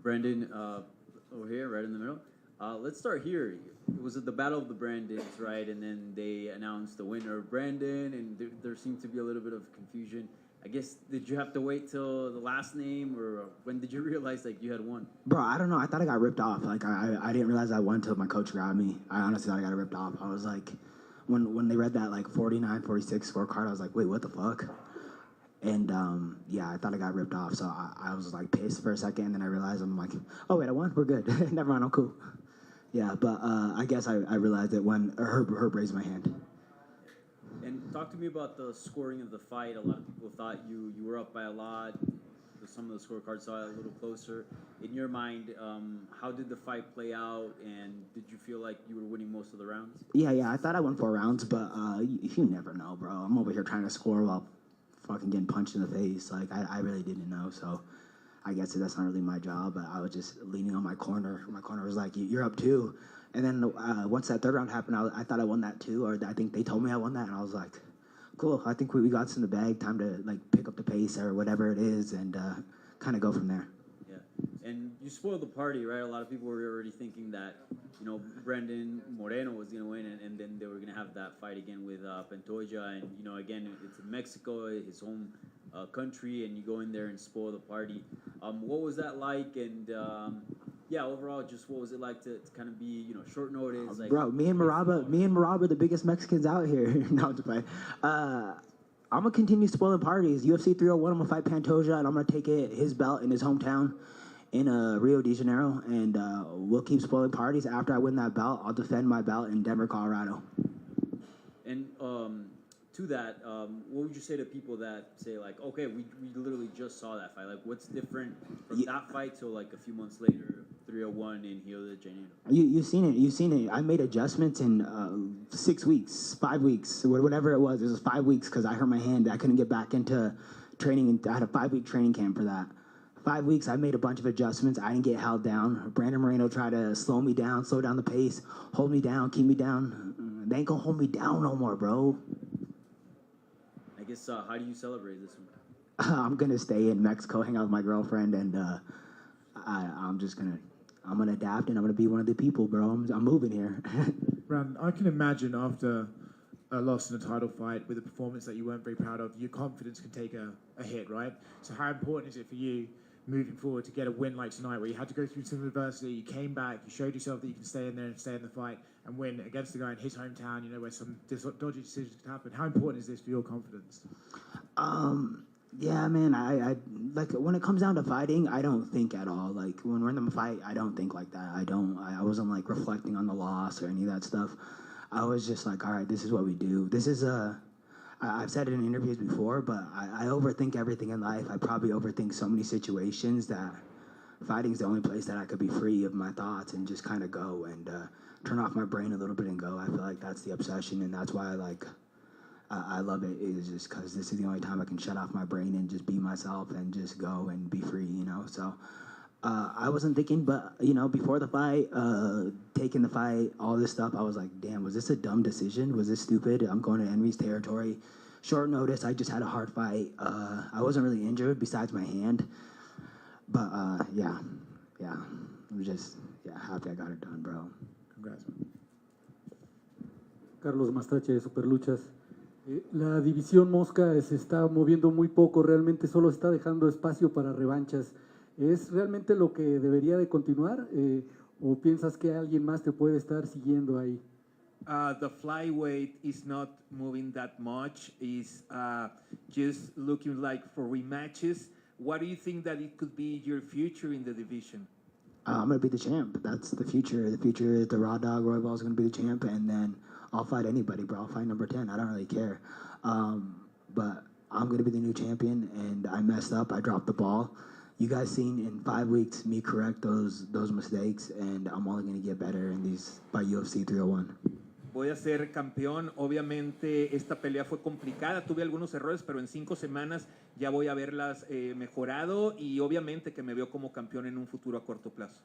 Brandon, over here, right in the middle. Let's start here. It was at the Battle of the Brandons, right? And then they announced the winner, Brandon, and there seemed to be a little bit of confusion. I guess, did you have to wait till the last name, or when did you realize like you had won? Bro, I don't know. I thought I got ripped off. Like, I didn't realize I won until my coach grabbed me. I honestly thought I got ripped off. I was like, when they read that like 49-46 scorecard, I was like, wait, what the fuck? And yeah, I thought I got ripped off. So I was like pissed for a second, and then I realized I'm like, oh wait, I won. We're good. Never mind, I'm cool. Yeah, but I guess I realized it when Herb raised my hand. And talk to me about the scoring of the fight. A lot of people thought you were up by a lot. Some of the scorecards saw it a little closer. In your mind, how did the fight play out, and did you feel like you were winning most of the rounds? Yeah, I thought I won 4 rounds, but you never know, bro. I'm over here trying to score while fucking getting punched in the face. Like, I really didn't know, so I guess that's not really my job, but I was just leaning on my corner. My corner was like, you're up 2. And then once that 3rd round happened, I thought I won that too, or I think they told me I won that, and I was like, cool, I think we got this in the bag, time to like pick up the pace or whatever it is, and kind of go from there. Yeah, and you spoiled the party, right? A lot of people were already thinking that, you know, Brandon Moreno was going to win, and then they were going to have that fight again with Pantoja, and, you know, again, it's in Mexico, his home country, and you go in there and spoil the party. What was that like, and yeah, overall, just what was it like to kind of be, you know, short notice? Like, bro, me and Marab are the biggest Mexicans out here. No, I'm just playing. I'm gonna continue spoiling parties. UFC 301, I'm gonna fight Pantoja, and I'm gonna take his belt in his hometown in Rio de Janeiro, and we'll keep spoiling parties. After I win that belt, I'll defend my belt in Denver, Colorado. And to that, what would you say to people that say, like, okay, we literally just saw that fight. Like, what's different from that fight till like a few months later, 301 in Rio de Janeiro? You've seen it. I made adjustments in 6 weeks, 5 weeks, whatever it was. It was 5 weeks because I hurt my hand. I couldn't get back into training. I had a 5-week training camp for that. 5 weeks, I made a bunch of adjustments. I didn't get held down. Brandon Moreno tried to slow me down, slow down the pace, hold me down, keep me down. They ain't gonna hold me down no more, bro. I guess, how do you celebrate this one? I'm gonna stay in Mexico, hang out with my girlfriend, and I'm gonna adapt, and I'm gonna be one of the people, bro. I'm moving here. Brandon, I can imagine after a loss in a title fight with a performance that you weren't very proud of, your confidence can take a hit, right? So how important is it for you moving forward to get a win like tonight, where you had to go through some adversity, you came back, you showed yourself that you can stay in there and stay in the fight and win against the guy in his hometown, you know, where some dodgy decisions could happen. How important is this for your confidence? Yeah, man, I like when it comes down to fighting, I don't think at all. Like when we're in the fight, I don't think like that. I wasn't like reflecting on the loss or any of that stuff. I was just like, all right, this is what we do. This is I've said it in interviews before, but I overthink everything in life. I probably overthink so many situations that fighting is the only place that I could be free of my thoughts and just kind of go and turn off my brain a little bit and go. I feel like that's the obsession, and that's why I love it, is just because this is the only time I can shut off my brain and just be myself and just go and be free, you know? So I wasn't thinking, but, you know, before the fight, taking the fight, all this stuff, I was like, damn, was this a dumb decision? Was this stupid? I'm going to enemy's territory. Short notice, I just had a hard fight. I wasn't really injured besides my hand. But, yeah, I'm just, happy I got it done, bro. Congrats. Carlos Mastache de Superluchas. La división Mosca se está moviendo muy poco, realmente solo está dejando espacio para revanchas. ¿Es realmente lo que debería de continuar o piensas que alguien más te puede estar siguiendo ahí? The flyweight is not moving that much, is just looking like for rematches. What do you think that it could be your future in the division? I'm going to be the champ. That's the future. The future is the Raw Dog Royval is going to be the champ, and then I'll fight anybody, bro. I'll fight number 10. I don't really care. But I'm going to be the new champion, and I messed up. I dropped the ball. You guys seen in 5 weeks me correct those mistakes, and I'm only going to get better in these by UFC 301. Voy a ser campeón. Obviamente esta pelea fue complicada, tuve algunos errores, pero en 5 semanas ya voy a haberlas mejorado y obviamente que me veo como campeón en un futuro a corto plazo.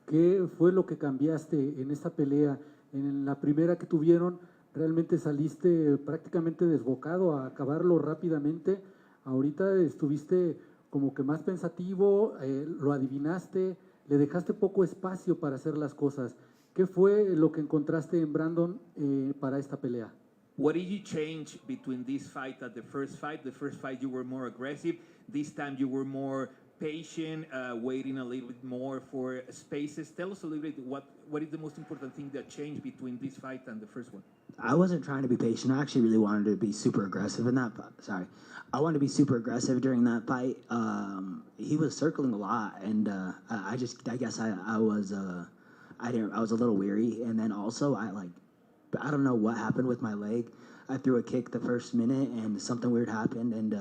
¿Qué fue lo que cambiaste en esta pelea? En la primera que tuvieron, realmente saliste prácticamente desbocado a acabarlo rápidamente. Ahorita estuviste como que más pensativo, lo adivinaste, le dejaste poco espacio para hacer las cosas. ¿Qué fue lo que encontraste en Brandon para esta pelea? What did you change between this fight and the first fight? The first fight you were more aggressive. This time you were more patient, waiting a little bit more for spaces. Tell us a little bit what is the most important thing that changed between this fight and the first one? I wasn't trying to be patient. I actually really wanted to be super aggressive in that fight. Sorry. I wanted to be super aggressive during that fight. He was circling a lot, and I guess I was a little weary. And then also I don't know what happened with my leg. I threw a kick the first minute, and something weird happened, and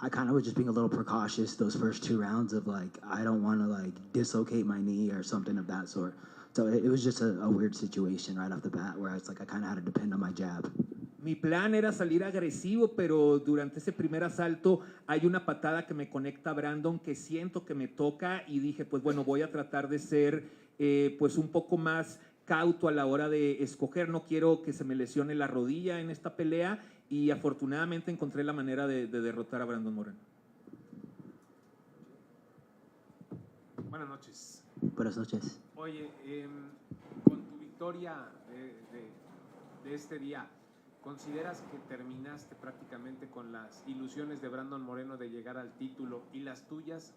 I kind of was just being a little precautious those first 2 rounds of I don't want to dislocate my knee or something of that sort. So it was just a weird situation right off the bat where it's I kind of had to depend on my jab. Mi plan era salir agresivo, pero durante ese primer asalto hay una patada que me conecta a Brandon que siento que me toca y dije, pues bueno, voy a tratar de ser pues un poco más cauto a la hora de escoger. No quiero que se me lesione la rodilla en esta pelea y afortunadamente encontré la manera de derrotar a Brandon Moreno. Buenas noches. Buenas noches. Oye, con tu victoria de este día, ¿consideras que terminaste prácticamente con las ilusiones de Brandon Moreno de llegar al título y las tuyas,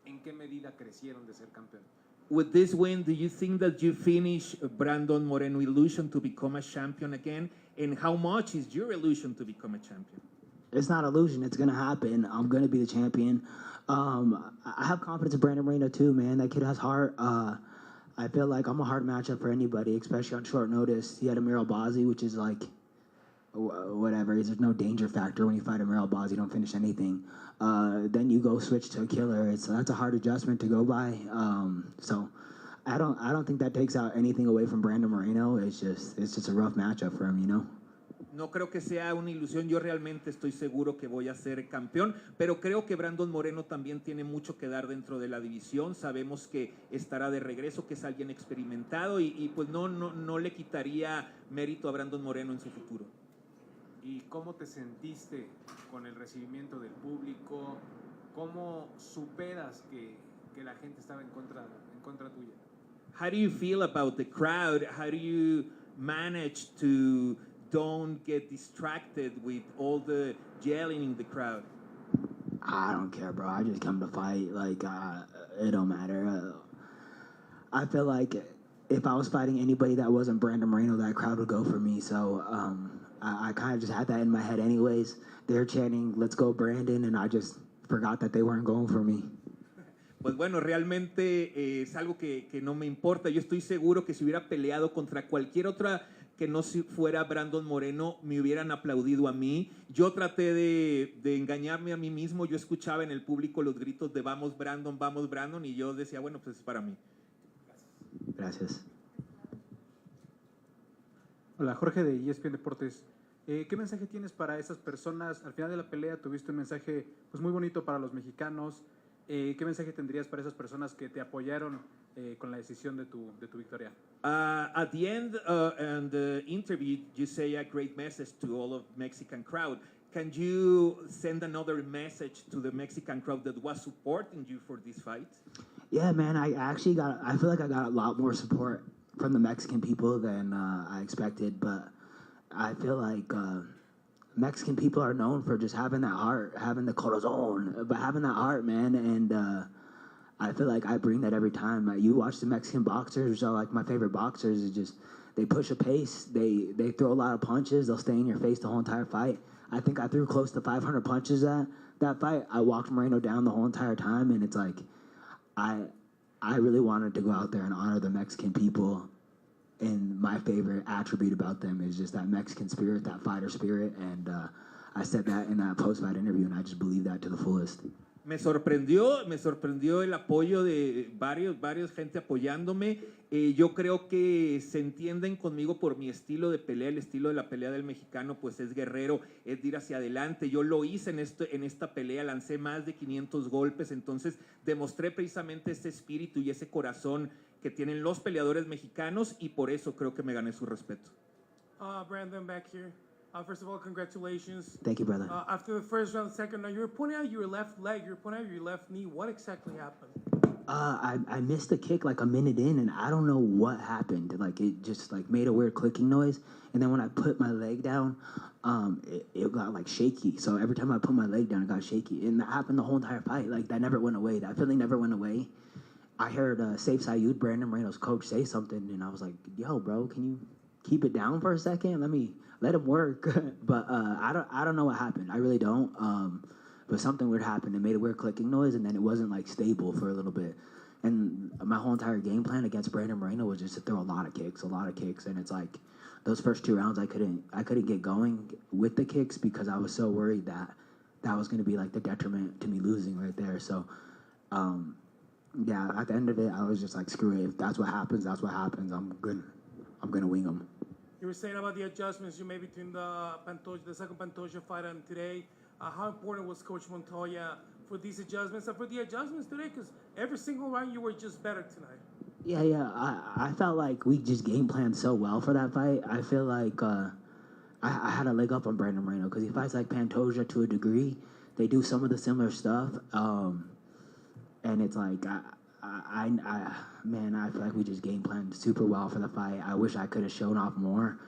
en qué medida crecieron de ser campeón? With this win, do you think that you finish Brandon Moreno illusion to become a champion again? And how much is your illusion to become a champion? It's not illusion. It's going to happen. I'm going to be the champion. I have confidence in Brandon Moreno too, man. That kid has heart. I feel like I'm a hard matchup for anybody, especially on short notice. He had Amir Albazi, which is whatever. There's no danger factor when you fight Amir Albazi. You don't finish anything. Then you go switch to a killer. That's a hard adjustment to go by. So I don't think that takes out anything away from Brandon Moreno. It's just a rough matchup for him, you know. No creo que sea una ilusión, yo realmente estoy seguro que voy a ser campeón, pero creo que Brandon Moreno también tiene mucho que dar dentro de la división. Sabemos que estará de regreso, que es alguien experimentado y pues no le quitaría mérito a Brandon Moreno en su futuro. ¿Y cómo te sentiste con el recibimiento del público? ¿Cómo superas que la gente estaba en contra tuya? How do you feel about the crowd? How do you manage to don't get distracted with all the yelling in the crowd? I don't care, bro. I just come to fight. It don't matter. I feel like if I was fighting anybody that wasn't Brandon Moreno, that crowd would go for me. So I kind of just had that in my head anyways. They're chanting, "Let's go, Brandon," and I just forgot that they weren't going for me. Pues bueno, realmente es algo que no me importa. Yo estoy seguro que si hubiera peleado contra cualquier otra que no fuera Brandon Moreno, me hubieran aplaudido a mí. Yo traté de engañarme a mí mismo. Yo escuchaba en el público los gritos de vamos Brandon, y yo decía, bueno, pues es para mí. Gracias. Hola, Jorge de ESPN Deportes. ¿Qué mensaje tienes para esas personas? Al final de la pelea tuviste un mensaje pues muy bonito para los mexicanos. ¿Qué mensaje tendrías para esas personas que te apoyaron con la decisión de tu victoria? At the end and the interview, you say a great message to all of Mexican crowd. Can you send another message to the Mexican crowd that was supporting you for this fight? Yeah, man. I feel like I got a lot more support from the Mexican people than I expected, but I feel like Mexican people are known for just having that heart, having the corazón, but having that heart, man. And I feel like I bring that every time. You watch the Mexican boxers, which are like my favorite boxers, is just they push a pace, they throw a lot of punches, they'll stay in your face the whole entire fight. I think I threw close to 500 punches that fight. I walked Moreno down the whole entire time, and it's like I really wanted to go out there and honor the Mexican people. And my favorite attribute about them is just that Mexican spirit, that fighter spirit. And I said that in that post-fight interview, and I just believe that to the fullest. Me sorprendió el apoyo de varios gente apoyándome. Yo creo que se entienden conmigo por mi estilo de pelea. El estilo de la pelea del mexicano pues es guerrero, es de ir hacia adelante. Yo lo hice en esta pelea, lancé más de 500 golpes, entonces demostré precisamente ese espíritu y ese corazón que tienen los peleadores mexicanos y por eso creo que me gané su respeto. Brandon, back here. First of all, congratulations. Thank you, brother. After the first round, second round, you were pointing out your left leg, you were pointing out your left knee. What exactly happened? I missed the kick like a minute in, and I don't know what happened. Like it just like made a weird clicking noise, and then when I put my leg down, it got like shaky. So every time I put my leg down, it got shaky, and that happened the whole entire fight. Like that never went away. That feeling never went away. I heard Saif Sayud, Brandon Moreno's coach, say something, and I was like, "Yo, bro, can you keep it down for a second? Let him work." But I don't know what happened. I really don't. But something weird happened. It made a weird clicking noise, and then it wasn't like stable for a little bit. And my whole entire game plan against Brandon Moreno was just to throw a lot of kicks. And it's like those first 2 rounds, I couldn't get going with the kicks because I was so worried that was going to be like the detriment to me losing right there. So, yeah, at the end of it, I was just like, screw it. If that's what happens, that's what happens. I'm gonna wing them. You were saying about the adjustments you made between the second Pantoja fight and today. How important was Coach Montoya for these adjustments and for the adjustments today? Because every single round you were just better tonight. Yeah. I felt like we just game planned so well for that fight. I feel like I had a leg up on Brandon Moreno because he fights like Pantoja to a degree. They do some of the similar stuff, and it's like I feel like we just game planned super well for the fight. I wish I could have shown off more,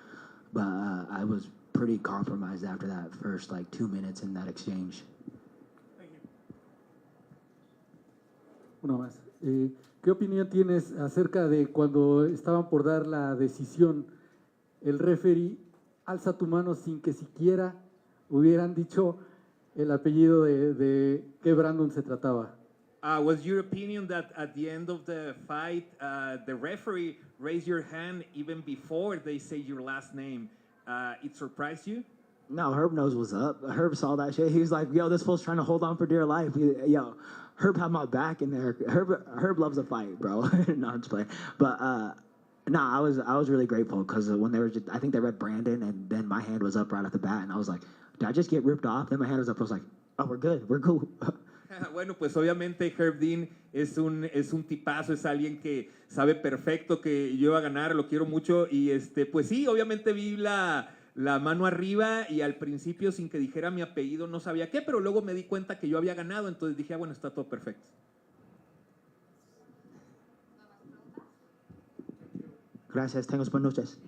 but I was pretty compromised after that first like 2 minutes in that exchange. Thank you. Una más. ¿Qué opinión tienes acerca de cuando estaban por dar la decisión, el referee alza tu mano sin que siquiera hubieran dicho el apellido de qué Brandon se trataba? Was your opinion that at the end of the fight, the referee raised your hand even before they say your last name? It surprised you? No, Herb knows what's up. Herb saw that shit. He was like, "Yo, this fool's trying to hold on for dear life." Yo, Herb had my back in there. Herb loves a fight, bro. No, I'm just playing. But no, I was really grateful because when they were, I think they read Brandon, and then my hand was up right off the bat, and I was like, "Did I just get ripped off?" Then my hand was up. I was like, "Oh, we're good. We're cool." Bueno, pues obviamente Herb Dean es un tipazo, es alguien que sabe perfecto que yo iba a ganar, lo quiero mucho y pues sí, obviamente vi la mano arriba y al principio sin que dijera mi apellido no sabía qué, pero luego me di cuenta que yo había ganado, entonces dije, bueno, está todo perfecto. Gracias, tengas buenas noches.